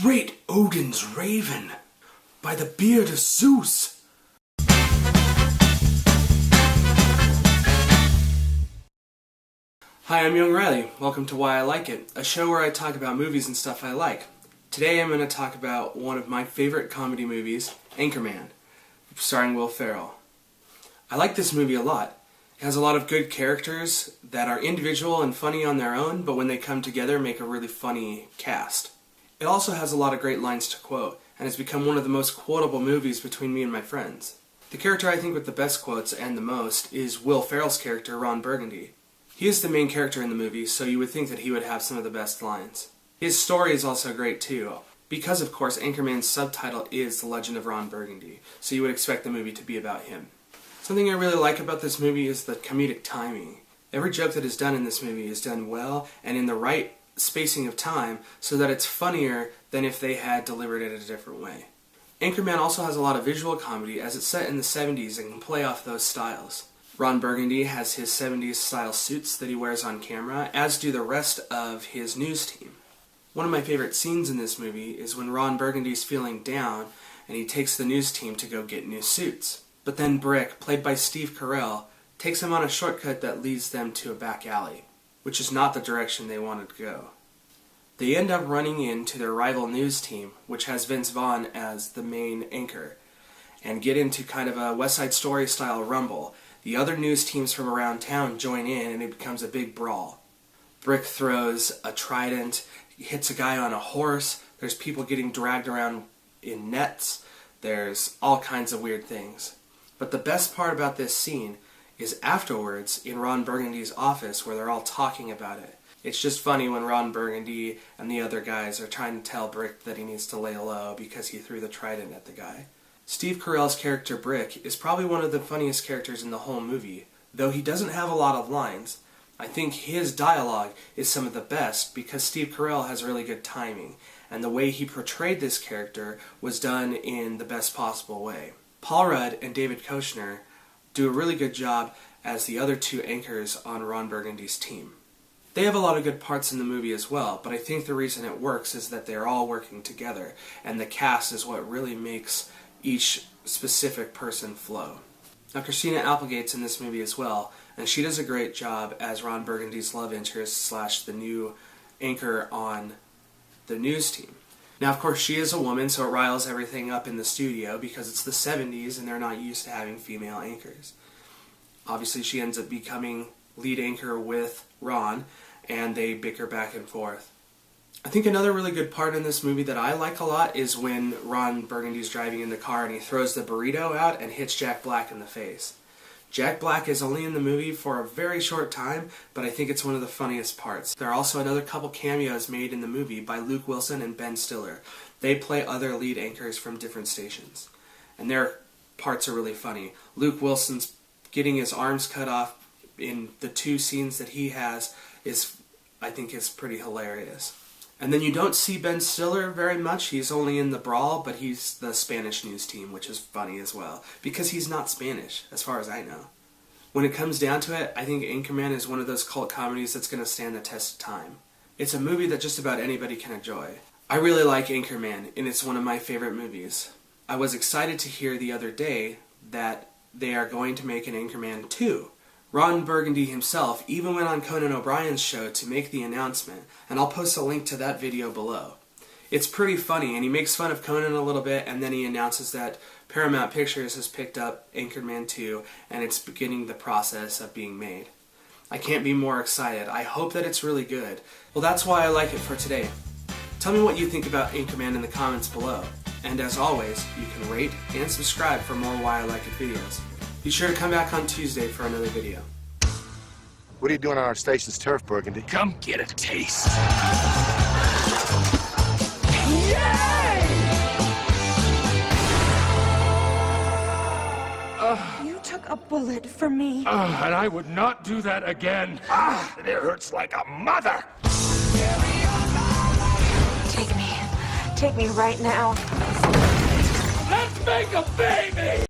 Great Odin's raven, by the beard of Zeus. Hi, I'm young Rylee. Welcome to Why I Like It, a show where I talk about movies and stuff I like. Today I'm going to talk about one of my favorite comedy movies, Anchorman, starring Will Ferrell. I like this movie a lot. It has a lot of good characters that are individual and funny on their own, but when they come together make a really funny cast. It also has a lot of great lines to quote, and has become one of the most quotable movies between me and my friends. The character I think with the best quotes and the most is Will Ferrell's character, Ron Burgundy. He is the main character in the movie, so you would think that he would have some of the best lines. His story is also great too, because of course Anchorman's subtitle is The Legend of Ron Burgundy, so you would expect the movie to be about him. Something I really like about this movie is the comedic timing. Every joke that is done in this movie is done well and in the right spacing of time so that it's funnier than if they had delivered it a different way. Anchorman also has a lot of visual comedy as it's set in the 70s and can play off those styles. Ron Burgundy has his 70s style suits that he wears on camera, as do the rest of his news team. One of my favorite scenes in this movie is when Ron Burgundy's feeling down and he takes the news team to go get new suits. But then Brick, played by Steve Carell, takes him on a shortcut that leads them to a back alley, which is not the direction they wanted to go. They end up running into their rival news team, which has Vince Vaughn as the main anchor, and get into kind of a West Side Story style rumble. The other news teams from around town join in and it becomes a big brawl. Brick throws a trident, hits a guy on a horse, there's people getting dragged around in nets, there's all kinds of weird things. But the best part about this scene is afterwards in Ron Burgundy's office where they're all talking about it. It's just funny when Ron Burgundy and the other guys are trying to tell Brick that he needs to lay low because he threw the trident at the guy. Steve Carell's character Brick is probably one of the funniest characters in the whole movie, though he doesn't have a lot of lines. I think his dialogue is some of the best because Steve Carell has really good timing, and the way he portrayed this character was done in the best possible way. Paul Rudd and David Koechner do a really good job as the other two anchors on Ron Burgundy's team. They have a lot of good parts in the movie as well, but I think the reason it works is that they're all working together, and the cast is what really makes each specific person flow. Now Christina Applegate's in this movie as well, and she does a great job as Ron Burgundy's love interest / the new anchor on the news team. Now, of course, she is a woman, so it riles everything up in the studio because it's the 70s and they're not used to having female anchors. Obviously, she ends up becoming lead anchor with Ron, and they bicker back and forth. I think another really good part in this movie that I like a lot is when Ron Burgundy's driving in the car and he throws the burrito out and hits Jack Black in the face. Jack Black is only in the movie for a very short time, but I think it's one of the funniest parts. There are also another couple cameos made in the movie by Luke Wilson and Ben Stiller. They play other lead anchors from different stations, and their parts are really funny. Luke Wilson's getting his arms cut off in the two scenes that he has I think is pretty hilarious. And then you don't see Ben Stiller very much. He's only in the brawl, but he's the Spanish news team, which is funny as well, because he's not Spanish, as far as I know. When it comes down to it, I think Anchorman is one of those cult comedies that's going to stand the test of time. It's a movie that just about anybody can enjoy. I really like Anchorman, and it's one of my favorite movies. I was excited to hear the other day that they are going to make an Anchorman 2. Ron Burgundy himself even went on Conan O'Brien's show to make the announcement, and I'll post a link to that video below. It's pretty funny, and he makes fun of Conan a little bit, and then he announces that Paramount Pictures has picked up Anchorman 2, and it's beginning the process of being made. I can't be more excited. I hope that it's really good. Well, that's why I like it for today. Tell me what you think about Anchorman in the comments below. And as always, you can rate and subscribe for more Why I Like It videos. Be sure to come back on Tuesday for another video. What are you doing on our station's turf, Burgundy? Come get a taste. You took a bullet for me. And I would not do that again. It hurts like a mother. Take me right now. Let's make a baby!